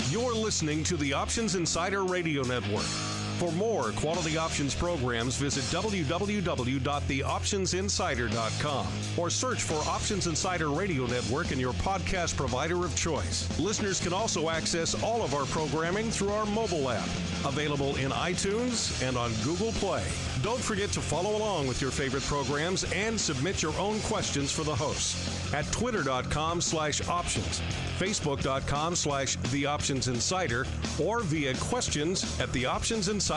You're listening to the Options Insider Radio Network. For more quality options programs, visit www.theoptionsinsider.com or search for Options Insider Radio Network in your podcast provider of choice. Listeners can also access all of our programming through our mobile app, available in iTunes and on Google Play. Don't forget to follow along with your favorite programs and submit your own questions for the hosts at twitter.com/options, facebook.com/theoptionsinsider, or via questions at theoptionsinsider.com.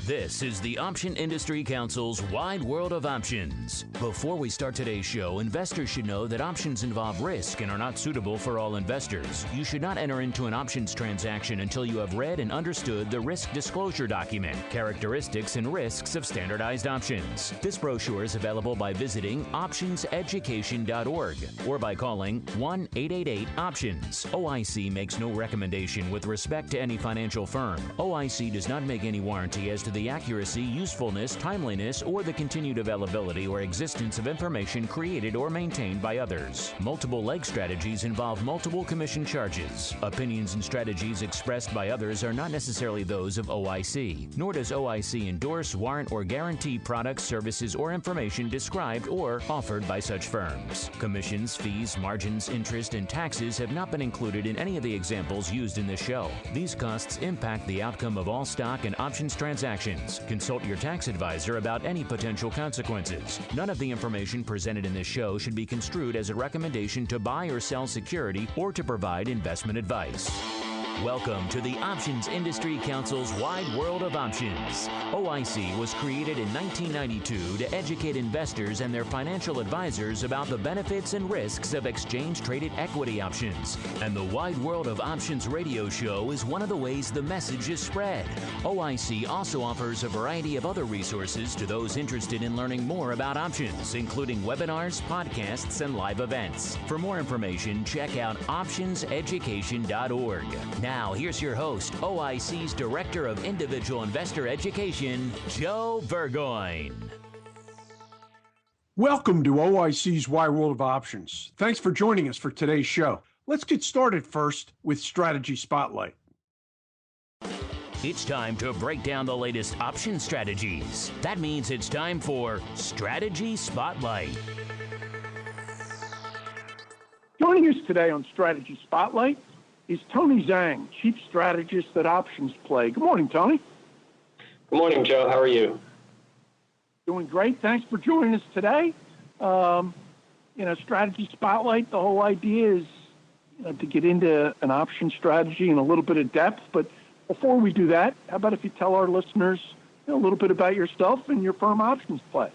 This is the Option Industry Council's Wide World of Options. Before we start today's show, investors should know that options involve risk and are not suitable for all investors. You should not enter into an options transaction until you have read and understood the risk disclosure document, characteristics and risks of standardized options. This brochure is available by visiting optionseducation.org or by calling 1-888-OPTIONS. OIC makes no recommendation with respect to any financial firm. OIC does not make any warranty as to the accuracy, usefulness, timeliness, or the continued availability or existence of information created or maintained by others. Multiple leg strategies involve multiple commission charges. Opinions and strategies expressed by others are not necessarily those of OIC, nor does OIC endorse, warrant, or guarantee products, services, or information described or offered by such firms. Commissions, fees, margins, interest, and taxes have not been included in any of the examples used in this show. These costs impact the outcome of all stock and options transactions. Consult your tax advisor about any potential consequences. None of the information presented in this show should be construed as a recommendation to buy or sell security or to provide investment advice. Welcome to the Options Industry Council's Wide World of Options. OIC was created in 1992 to educate investors and their financial advisors about the benefits and risks of exchange-traded equity options. And the Wide World of Options radio show is one of the ways the message is spread. OIC also offers a variety of other resources to those interested in learning more about options, including webinars, podcasts, and live events. For more information, check out optionseducation.org. Now, here's your host, OIC's Director of Individual Investor Education, Joe Burgoyne. Welcome to OIC's Wide World of Options. Thanks for joining us for today's show. Let's get started first with Strategy Spotlight. It's time to break down the latest option strategies. That means it's time for Strategy Spotlight. Joining us today on Strategy Spotlight is Tony Zhang, Chief Strategist at Options Play. Good morning, Tony. Good morning, Joe. How are you? Doing great. Thanks for joining us today. Strategy Spotlight, the whole idea is to get into an option strategy in a little bit of depth. But before we do that, how about if you tell our listeners a little bit about yourself and your firm Options Play?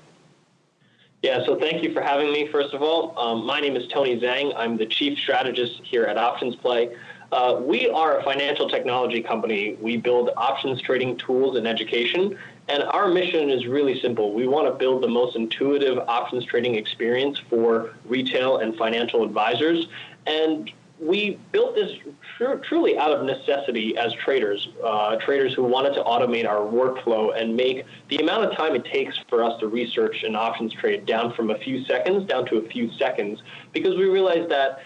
Yeah, so thank you for having me, first of all. My name is Tony Zhang. I'm the Chief Strategist here at Options Play. We are a financial technology company. We build options trading tools and education, and our mission is really simple. We want to build the most intuitive options trading experience for retail and financial advisors, and we built this truly out of necessity as traders who wanted to automate our workflow and make the amount of time it takes for us to research an options trade down from a few seconds down to a few seconds, because we realized that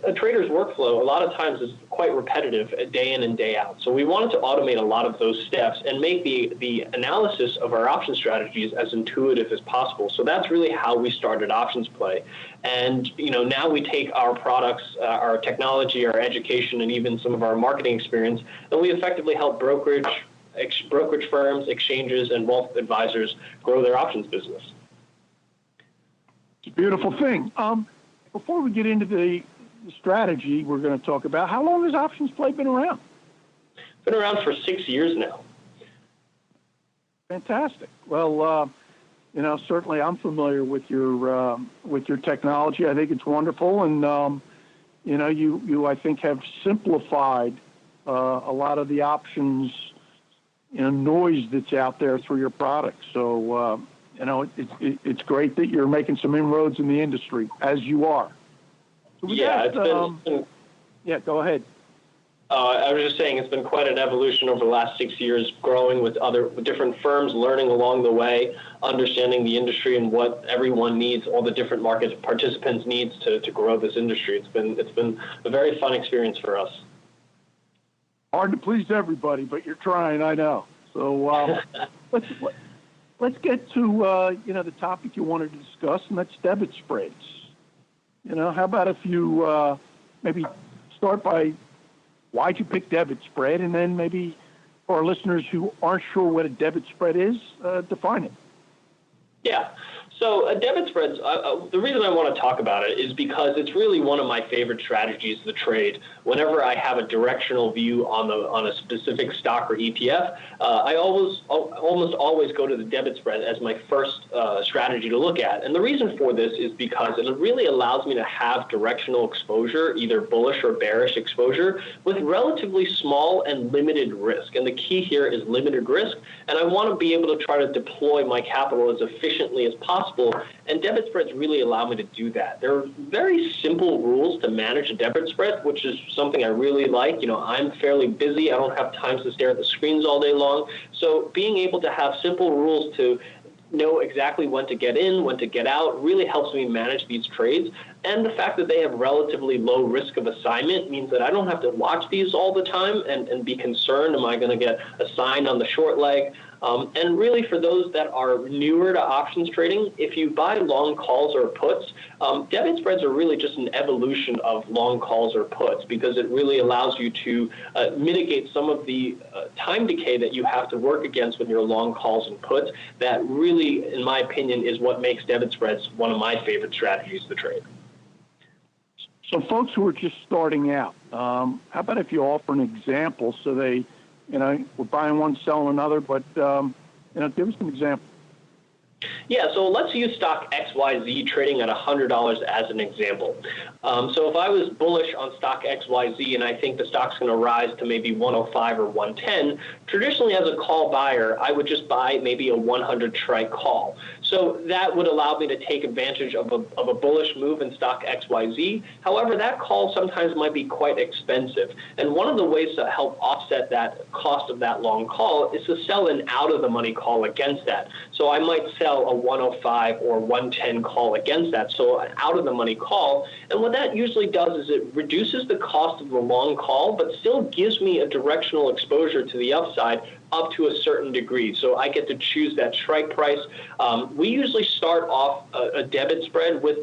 a trader's workflow a lot of times is quite repetitive day in and day out. So we wanted to automate a lot of those steps and make the analysis of our option strategies as intuitive as possible. So that's really how we started Options Play. And now we take our products, our technology, our education, and even some of our marketing experience, and we effectively help brokerage firms, exchanges, and wealth advisors grow their options business. It's a beautiful thing. Before we get into the strategy we're going to talk about, how long has Options Play been around? Been around for 6 years now. Fantastic. Well, certainly I'm familiar with your technology. I think it's wonderful, and you I think have simplified a lot of the options noise that's out there through your products. So it's great that you're making some inroads in the industry, as you are. So yeah, go ahead. I was just saying it's been quite an evolution over the last 6 years, growing with different firms, learning along the way, understanding the industry and what everyone needs, all the different market participants needs to grow this industry. It's been a very fun experience for us. Hard to please everybody, but you're trying, I know. So let's get to the topic you wanted to discuss, and that's debit spreads. How about if you maybe start by why'd you pick debit spread, and then maybe for our listeners who aren't sure what a debit spread is, define it. Yeah. So debit spreads, the reason I want to talk about it is because it's really one of my favorite strategies of the trade. Whenever I have a directional view on a specific stock or ETF, I almost always go to the debit spread as my first strategy to look at. And the reason for this is because it really allows me to have directional exposure, either bullish or bearish exposure, with relatively small and limited risk. And the key here is limited risk. And I want to be able to try to deploy my capital as efficiently as possible. And debit spreads really allow me to do that. There are very simple rules to manage a debit spread, which is something I really like. I'm fairly busy. I don't have time to stare at the screens all day long. So being able to have simple rules to know exactly when to get in, when to get out, really helps me manage these trades. And the fact that they have relatively low risk of assignment means that I don't have to watch these all the time and be concerned, am I going to get assigned on the short leg? And really for those that are newer to options trading, if you buy long calls or puts, debit spreads are really just an evolution of long calls or puts, because it really allows you to mitigate some of the time decay that you have to work against with your long calls and puts. That really, in my opinion, is what makes debit spreads one of my favorite strategies to trade. So folks who are just starting out, how about if you offer an example so they, we're buying one, selling another, but, give us an example. Yeah, so let's use stock XYZ trading at $100 as an example. So if I was bullish on stock XYZ and I think the stock's going to rise to maybe 105 or 110, traditionally as a call buyer, I would just buy maybe a 100 strike call. So that would allow me to take advantage of a bullish move in stock XYZ. However, that call sometimes might be quite expensive. And one of the ways to help offset that cost of that long call is to sell an out-of-the-money call against that. So I might sell a 105 or 110 call against that, so an out-of-the-money call. And what that usually does is it reduces the cost of the long call, but still gives me a directional exposure to the upside up to a certain degree. So I get to choose that strike price. We usually start off a debit spread with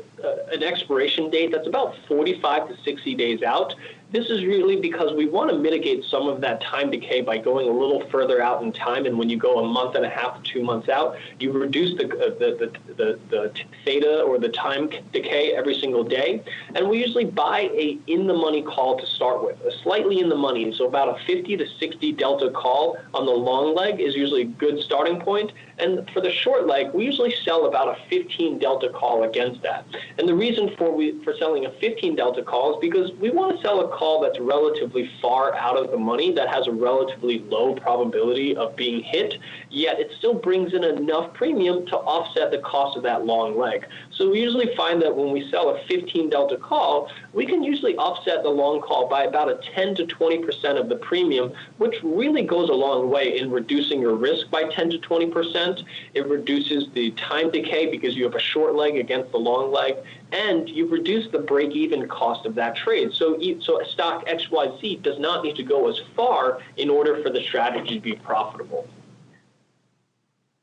an expiration date that's about 45 to 60 days out. This is really because we want to mitigate some of that time decay by going a little further out in time. And when you go a month and a half to 2 months out, you reduce the theta or the time decay every single day. And we usually buy a in-the-money call to start with, a slightly in the money. So about a 50 to 60 delta call on the long leg is usually a good starting point. And for the short leg, we usually sell about a 15 delta call against that. And the reason for selling a 15 delta call is because we want to sell a call that's relatively far out of the money, that has a relatively low probability of being hit, yet it still brings in enough premium to offset the cost of that long leg. So we usually find that when we sell a 15 delta call, we can usually offset the long call by about a 10 to 20% of the premium, which really goes a long way in reducing your risk by 10 to 20%. It reduces the time decay because you have a short leg against the long leg, and you reduce the break-even cost of that trade. So a stock XYZ does not need to go as far in order for the strategy to be profitable.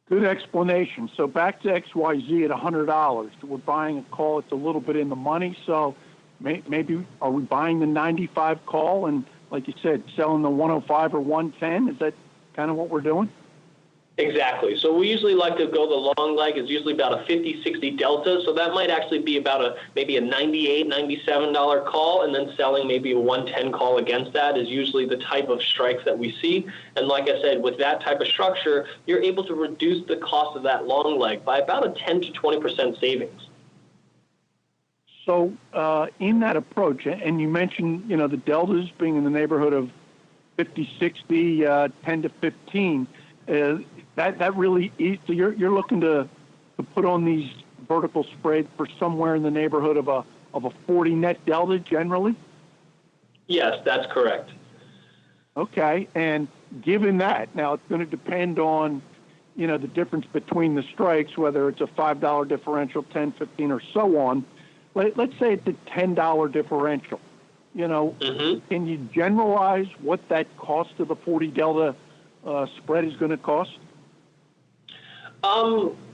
Good explanation. So back to XYZ at $100. We're buying a call that's a little bit in the money. So maybe are we buying the 95 call and, like you said, selling the 105 or 110? Is that kind of what we're doing? Exactly. So we usually like to go the long leg is usually about a 50, 60 delta. So that might actually be about maybe a $98, $97 call, and then selling maybe a 110 call against that is usually the type of strikes that we see. And like I said, with that type of structure, you're able to reduce the cost of that long leg by about a 10 to 20% savings. So in that approach, and you mentioned, the deltas being in the neighborhood of 50, 60, 10 to 15, that really is, so you're looking to put on these vertical spreads for somewhere in the neighborhood of a 40 net delta generally? Yes, that's correct. Okay, and given that, now it's going to depend on, the difference between the strikes, whether it's a $5 differential, 10, 15, or so on. Let's say it's a $10 differential. Can you generalize what that cost of the 40 delta spread is going to cost?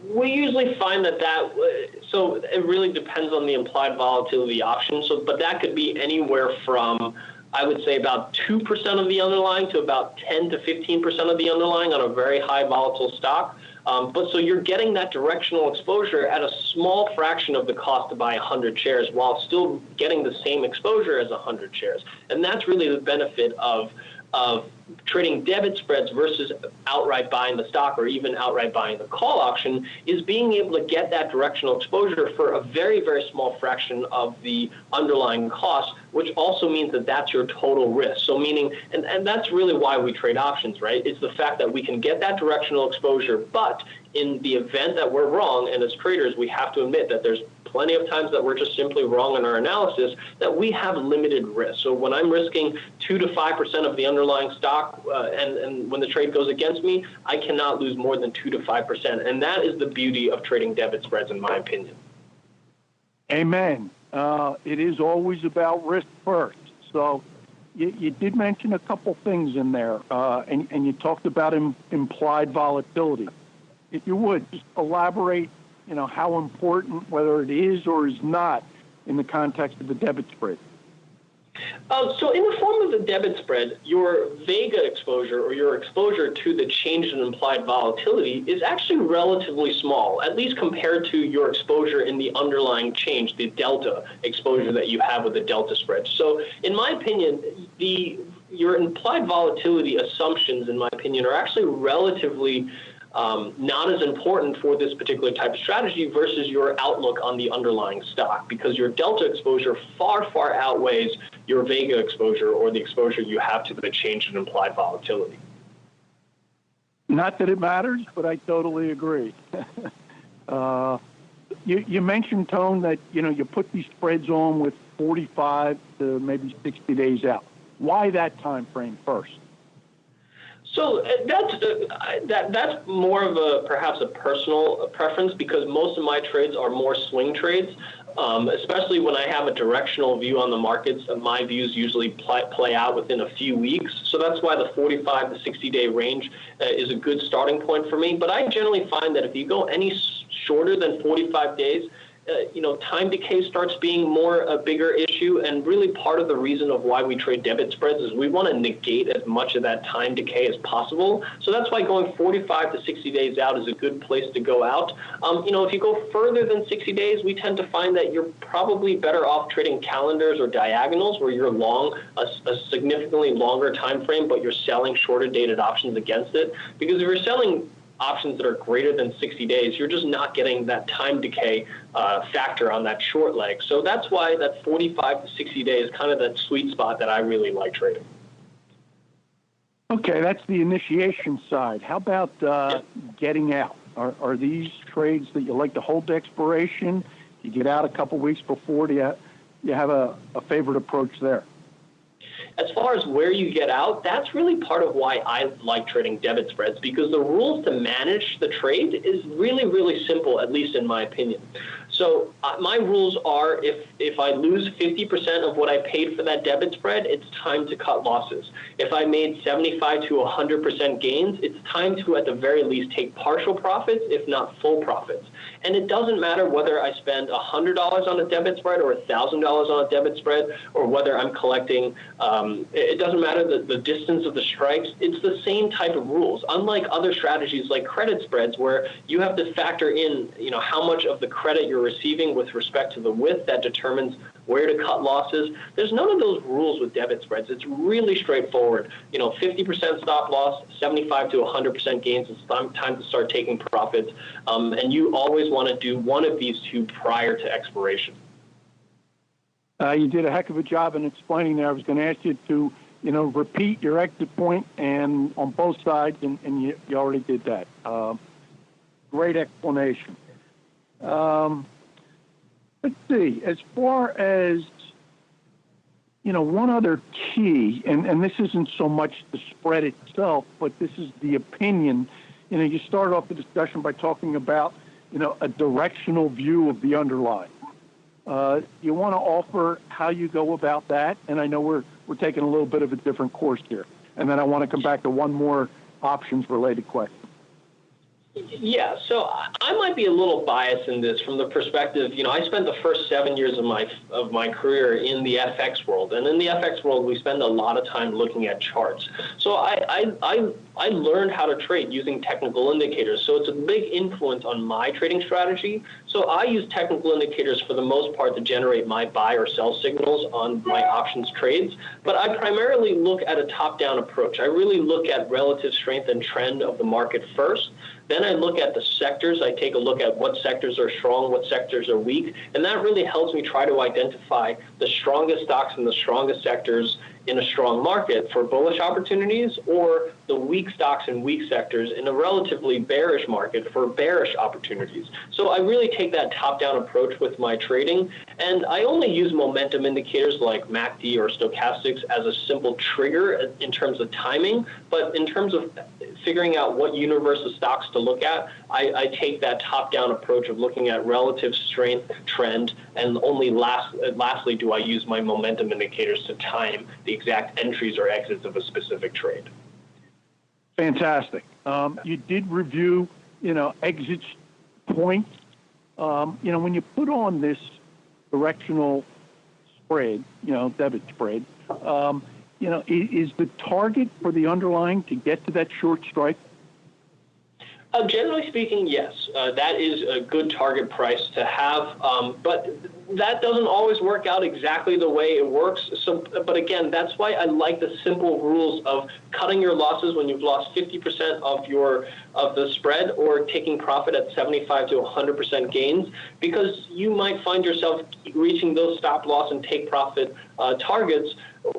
We usually find so it really depends on the implied volatility option. But that could be anywhere from, I would say, about 2% of the underlying to about 10 to 15% of the underlying on a very high volatile stock. But so you're getting that directional exposure at a small fraction of the cost to buy 100 shares while still getting the same exposure as 100 shares. And that's really the benefit of trading debit spreads versus outright buying the stock or even outright buying the call option, is being able to get that directional exposure for a very, very small fraction of the underlying cost, which also means that that's your total risk. So meaning, and that's really why we trade options, right? It's the fact that we can get that directional exposure, but in the event that we're wrong, and as traders, we have to admit that there's plenty of times that we're just simply wrong in our analysis, that we have limited risk. So when I'm risking 2 to 5% of the underlying stock, and when the trade goes against me, I cannot lose more than 2 to 5%. And that is the beauty of trading debit spreads, in my opinion. Amen. It is always about risk first. So you did mention a couple things in there, and you talked about implied volatility. If you would, just elaborate, how important, whether it is or is not, in the context of the debit spread. So in the form of the debit spread, your vega exposure, or your exposure to the change in implied volatility, is actually relatively small, at least compared to your exposure in the underlying change, the delta exposure that you have with the delta spread. So in my opinion, your implied volatility assumptions, in my opinion, are actually relatively not as important for this particular type of strategy versus your outlook on the underlying stock, because your delta exposure far, far outweighs your vega exposure, or the exposure you have to the change in implied volatility. Not that it matters, but I totally agree. You mentioned, Tone, that you put these spreads on with 45 to maybe 60 days out. Why that time frame first? So that's more of perhaps a personal preference, because most of my trades are more swing trades, especially when I have a directional view on the markets. My views usually play out within a few weeks. So that's why the 45 to 60-day range is a good starting point for me. But I generally find that if you go any shorter than 45 days, time decay starts being a bigger issue. And really part of the reason of why we trade debit spreads is we want to negate as much of that time decay as possible. So that's why going 45 to 60 days out is a good place to go out. If you go further than 60 days, we tend to find that you're probably better off trading calendars or diagonals, where you're long a significantly longer time frame, but you're selling shorter dated options against it. Because if you're selling options that are greater than 60 days, you're just not getting that time decay factor on that short leg. So that's why that 45 to 60 days is kind of that sweet spot that I really like trading. Okay, that's the initiation side. How about getting out? Are these trades that you like to hold to expiration? You get out a couple weeks before? Do you have a favorite approach there? As far as where you get out, that's really part of why I like trading debit spreads, because the rules to manage the trade is really, really simple, at least in my opinion. So my rules are, if I lose 50% of what I paid for that debit spread, it's time to cut losses. If I made 75 to 100% gains, it's time to, at the very least, take partial profits, if not full profits. And it doesn't matter whether I spend $100 on a debit spread or $1,000 on a debit spread, or whether I'm collecting, it doesn't matter the distance of the strikes. It's the same type of rules. Unlike other strategies like credit spreads, where you have to factor in, how much of the credit you're receiving with respect to the width that determines where to cut losses. There's none of those rules with debit spreads. It's really straightforward. 50% stop loss, 75 to 100% gains. It's time to start taking profits. And you always want to do one of these two prior to expiration. You did a heck of a job in explaining that. I was going to ask you to, repeat your exit point and on both sides, and you already did that. Great explanation. Let's see. As far as one other key, and this isn't so much the spread itself, but this is the opinion. You start off the discussion by talking about, a directional view of the underlying. You want to offer how you go about that, and I know we're taking a little bit of a different course here. And then I want to come back to one more options-related question. Yeah, so I might be a little biased in this from the perspective, I spent the first 7 years of my career in the FX world, and in the FX world, we spend a lot of time looking at charts. So I learned how to trade using technical indicators, so it's a big influence on my trading strategy. So I use technical indicators for the most part to generate my buy or sell signals on my options trades, but I primarily look at a top-down approach. I really look at relative strength and trend of the market first. Then I look at the sectors. I take a look at what sectors are strong, what sectors are weak, and that really helps me try to identify the strongest stocks and the strongest sectors in a strong market for bullish opportunities, or the weak stocks and weak sectors in a relatively bearish market for bearish opportunities. So I really take that top-down approach with my trading, and I only use momentum indicators like MACD or stochastics as a simple trigger in terms of timing, but in terms of figuring out what universe of stocks to look at, I take that top-down approach of looking at relative strength, trend, and only lastly do I use my momentum indicators to time the exact entries or exits of a specific trade. Fantastic. You did review, exit points. When you put on this directional spread, debit spread, is the target for the underlying to get to that short strike? Generally speaking, yes. That is a good target price to have, but that doesn't always work out exactly the way it works. But again, that's why I like the simple rules of cutting your losses when you've lost 50% of the spread, or taking profit at 75 to 100% gains, because you might find yourself reaching those stop loss and take profit targets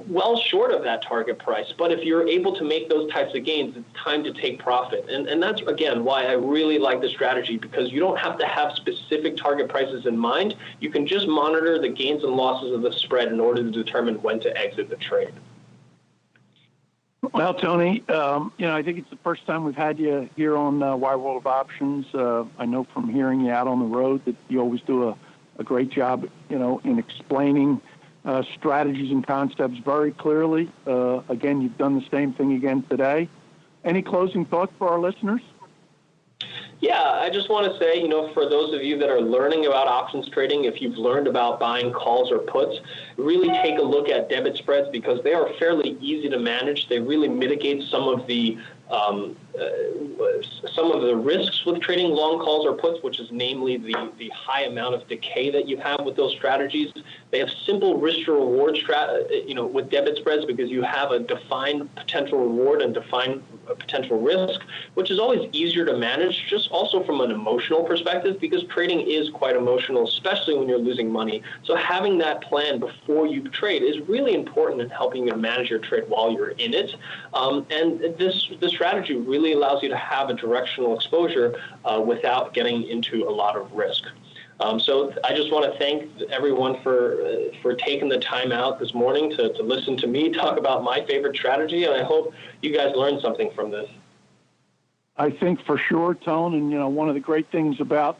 well short of that target price. But if you're able to make those types of gains, it's time to take profit. And that's, again, why I really like the strategy, because you don't have to have specific target prices in mind. You can just monitor the gains and losses of the spread in order to determine when to exit the trade. Well, Tony, I think it's the first time we've had you here on Wide World of Options. I know from hearing you out on the road that you always do a great job, in explaining strategies and concepts very clearly. Again, you've done the same thing again today. Any closing thoughts for our listeners? Yeah, I just want to say, for those of you that are learning about options trading, if you've learned about buying calls or puts, really take a look at debit spreads, because they are fairly easy to manage. They really mitigate some of the risks with trading long calls or puts, which is namely the high amount of decay that you have with those strategies. They have simple risk to reward with debit spreads, because you have a defined potential reward and defined potential risk, which is always easier to manage, just also from an emotional perspective, because trading is quite emotional, especially when you're losing money. So having that plan before you trade is really important in helping you manage your trade while you're in it. And this strategy really allows you to have a directional exposure without getting into a lot of risk. So I just want to thank everyone for taking the time out this morning to listen to me talk about my favorite strategy, and I hope you guys learned something from this. I think for sure, Tone, and one of the great things about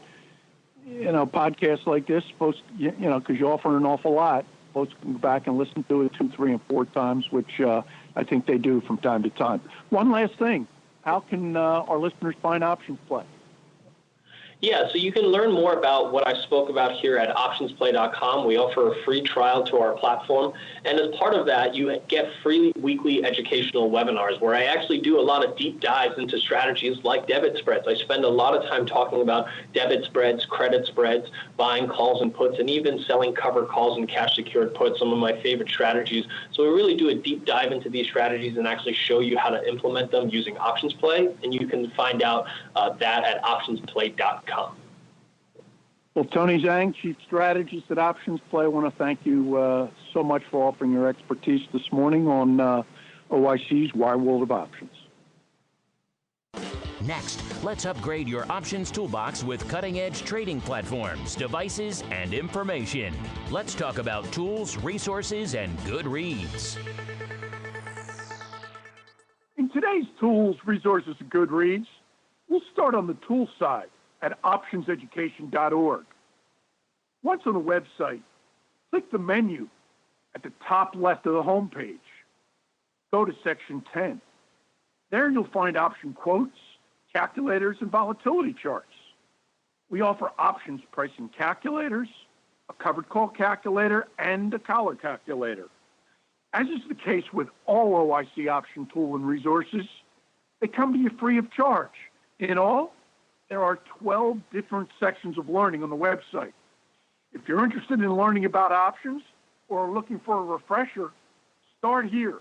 podcasts like this, folks, because you offer an awful lot, folks can go back and listen to it 2, 3, and 4 times, which I think they do from time to time. One last thing: how can our listeners find Options Play? Yeah, so you can learn more about what I spoke about here at optionsplay.com. We offer a free trial to our platform, and as part of that, you get free weekly educational webinars where I actually do a lot of deep dives into strategies like debit spreads. I spend a lot of time talking about debit spreads, credit spreads, buying calls and puts, and even selling covered calls and cash-secured puts, some of my favorite strategies. So we really do a deep dive into these strategies and actually show you how to implement them using Options Play, and you can find out that at optionsplay.com. Well, Tony Zhang, Chief Strategist at Options Play, I want to thank you so much for offering your expertise this morning on OIC's Wide World of Options. Next, let's upgrade your options toolbox with cutting-edge trading platforms, devices, and information. Let's talk about tools, resources, and good reads. In today's tools, resources, and good reads, we'll start on the tools side at optionseducation.org. Once on the website, click the menu at the top left of the homepage. Go to section 10. There you'll find option quotes, calculators, and volatility charts. We offer options pricing calculators, a covered call calculator, and a collar calculator. As is the case with all OIC option tool and resources, they come to you free of charge. In all, there are 12 different sections of learning on the website. If you're interested in learning about options or are looking for a refresher, start here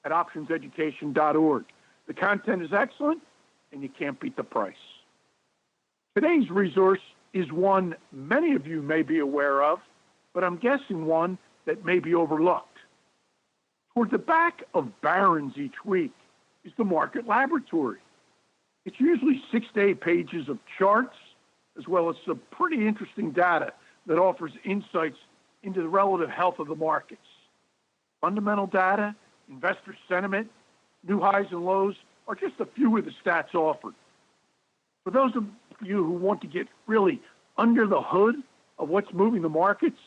at optionseducation.org. The content is excellent, and you can't beat the price. Today's resource is one many of you may be aware of, but I'm guessing one that may be overlooked. Toward the back of Barron's each week is the Market Laboratory. It's usually 6 to 8 pages of charts, as well as some pretty interesting data that offers insights into the relative health of the markets. Fundamental data, investor sentiment, new highs and lows are just a few of the stats offered. For those of you who want to get really under the hood of what's moving the markets,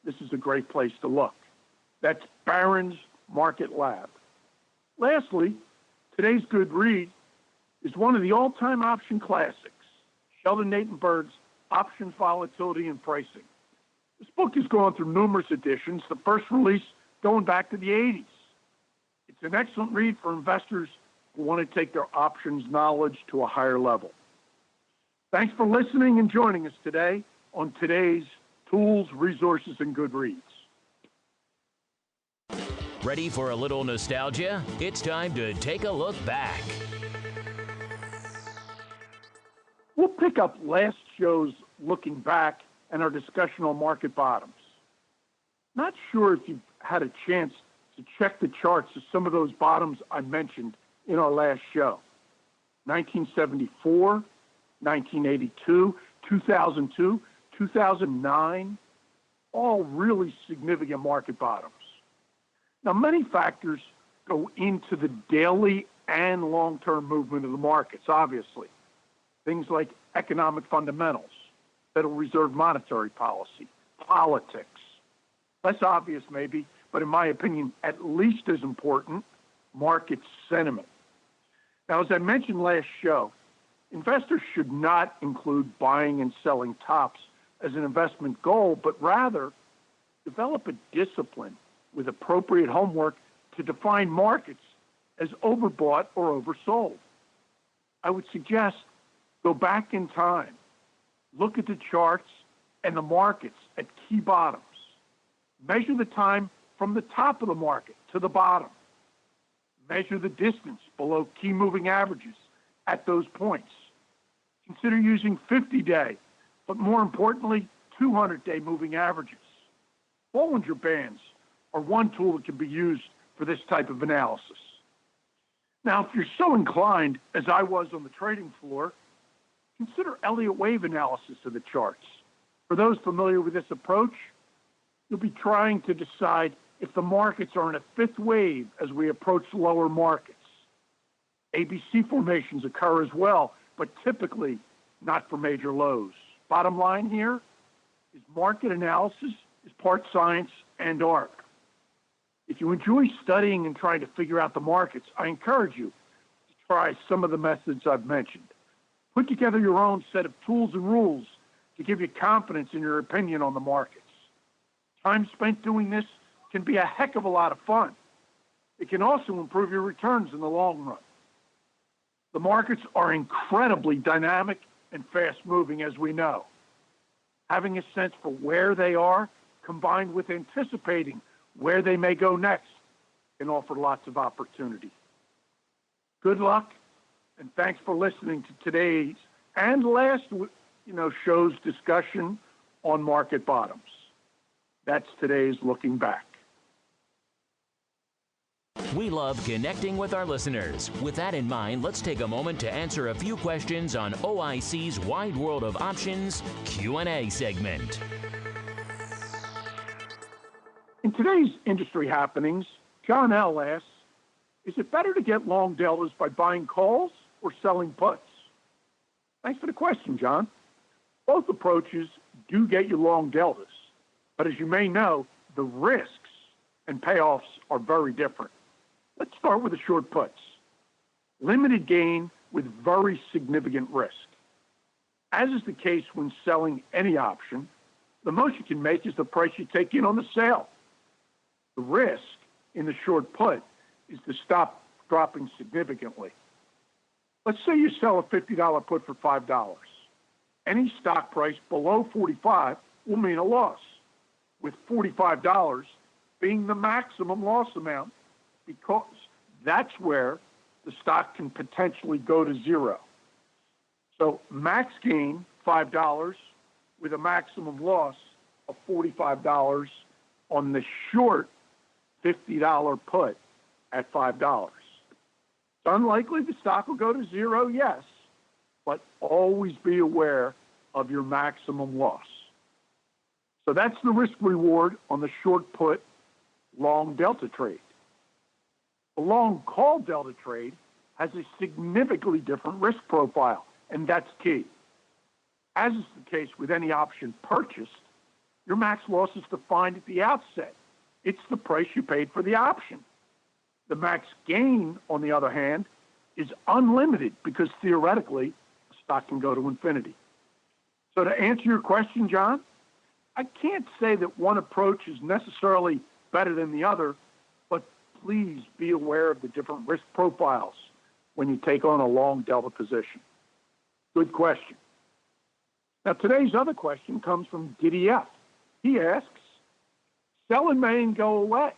this is a great place to look. That's Barron's Market Lab. Lastly, today's good read is one of the all-time option classics, Sheldon Natenberg's Options Volatility and Pricing. This book has gone through numerous editions, the first release going back to the 80s. It's an excellent read for investors who want to take their options knowledge to a higher level. Thanks for listening and joining us today on today's Tools, Resources, and Good Reads. Ready for a little nostalgia? It's time to take a look back. We'll pick up last show's looking back and our discussion on market bottoms. Not sure if you've had a chance to check the charts of some of those bottoms I mentioned in our last show. 1974, 1982, 2002, 2009, all really significant market bottoms. Now, many factors go into the daily and long-term movement of the markets, obviously. Things like economic fundamentals, Federal Reserve monetary policy, politics. Less obvious maybe, but in my opinion, at least as important, market sentiment. Now, as I mentioned last show, investors should not include buying and selling tops as an investment goal, but rather develop a discipline with appropriate homework to define markets as overbought or oversold. I would suggest go back in time, look at the charts and the markets at key bottoms. Measure the time from the top of the market to the bottom. Measure the distance below key moving averages at those points. Consider using 50-day, but more importantly, 200-day moving averages. Bollinger Bands are one tool that can be used for this type of analysis. Now, if you're so inclined, as I was on the trading floor, consider Elliott wave analysis of the charts. For those familiar with this approach, you'll be trying to decide if the markets are in a fifth wave as we approach lower markets. ABC formations occur as well, but typically not for major lows. Bottom line here is market analysis is part science and art. If you enjoy studying and trying to figure out the markets, I encourage you to try some of the methods I've mentioned. Put together your own set of tools and rules to give you confidence in your opinion on the markets. Time spent doing this can be a heck of a lot of fun. It can also improve your returns in the long run. The markets are incredibly dynamic and fast-moving, as we know. Having a sense for where they are, combined with anticipating where they may go next, can offer lots of opportunity. Good luck, and thanks for listening to today's and last show's discussion on market bottoms. That's today's Looking Back. We love connecting with our listeners. With that in mind, let's take a moment to answer a few questions on OIC's Wide World of Options Q&A segment. In today's industry happenings, John L. asks, is it better to get long deltas by buying calls or selling puts? Thanks for the question, John. Both approaches do get you long deltas, but as you may know, the risks and payoffs are very different. Let's start with the short puts. Limited gain with very significant risk. As is the case when selling any option, the most you can make is the price you take in on the sale. The risk in the short put is the stop dropping significantly. Let's say you sell a $50 put for $5. Any stock price below $45 will mean a loss, with $45 being the maximum loss amount, because that's where the stock can potentially go to zero. So max gain, $5, with a maximum loss of $45 on the short $50 put at $5. It's unlikely the stock will go to zero, yes, but always be aware of your maximum loss. So that's the risk reward on the short put long delta trade. The long call delta trade has a significantly different risk profile, and that's key. As is the case with any option purchased, your max loss is defined at the outset. It's the price you paid for the option. The max gain, on the other hand, is unlimited because theoretically, the stock can go to infinity. So to answer your question, John, I can't say that one approach is necessarily better than the other, but please be aware of the different risk profiles when you take on a long delta position. Good question. Now, today's other question comes from Diddy F. He asks, sell in May and go away.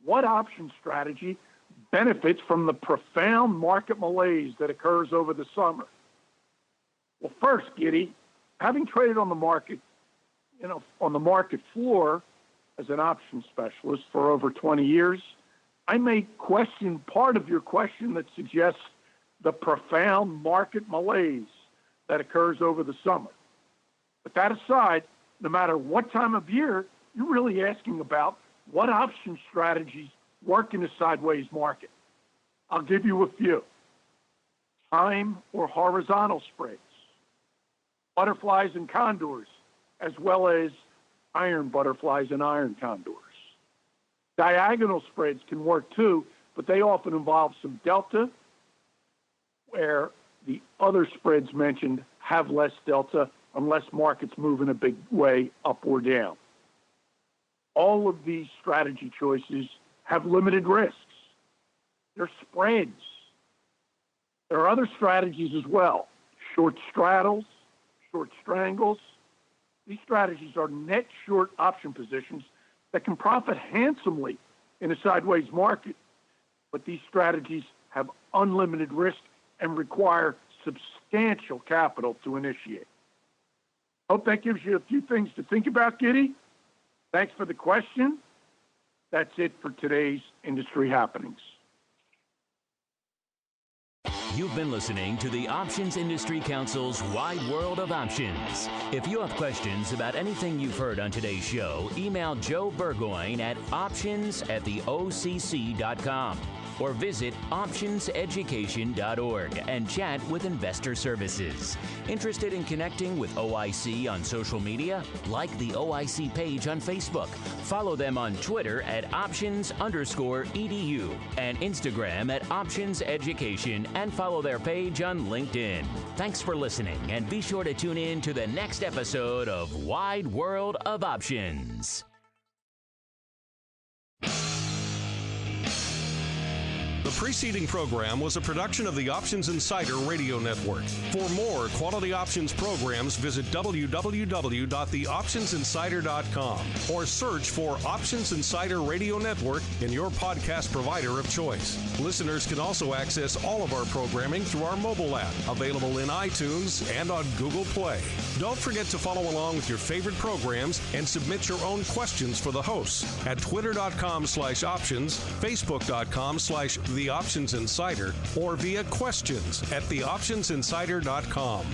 What option strategy benefits from the profound market malaise that occurs over the summer? Well, first, Giddy, having traded on the market, on the market floor as an option specialist for over 20 years, I may question part of your question that suggests the profound market malaise that occurs over the summer. But that aside, no matter what time of year, you're really asking about what option strategies work in a sideways market. I'll give you a few. Time or horizontal spreads, butterflies and condors, as well as iron butterflies and iron condors. Diagonal spreads can work too, but they often involve some delta, where the other spreads mentioned have less delta unless markets move in a big way up or down. All of these strategy choices have limited risks. They're spreads. There are other strategies as well. Short straddles, short strangles. These strategies are net short option positions that can profit handsomely in a sideways market, but these strategies have unlimited risk and require substantial capital to initiate. Hope that gives you a few things to think about, Giddy. Thanks for the question. That's it for today's industry happenings. You've been listening to the Options Industry Council's Wide World of Options. If you have questions about anything you've heard on today's show, email Joe Burgoyne at options@theocc.com or visit optionseducation.org and chat with Investor Services. Interested in connecting with OIC on social media? Like the OIC page on Facebook. Follow them on Twitter at options_edu and Instagram at optionseducation, and follow their page on LinkedIn. Thanks for listening, and be sure to tune in to the next episode of Wide World of Options. The The preceding program was a production of the Options Insider Radio Network. For more quality options programs, visit www.theoptionsinsider.com or search for Options Insider Radio Network in your podcast provider of choice. Listeners can also access all of our programming through our mobile app, available in iTunes and on Google Play. Don't forget to follow along with your favorite programs and submit your own questions for the hosts at twitter.com/options, facebook.com/theoptionsinsider, or via questions at theoptionsinsider.com.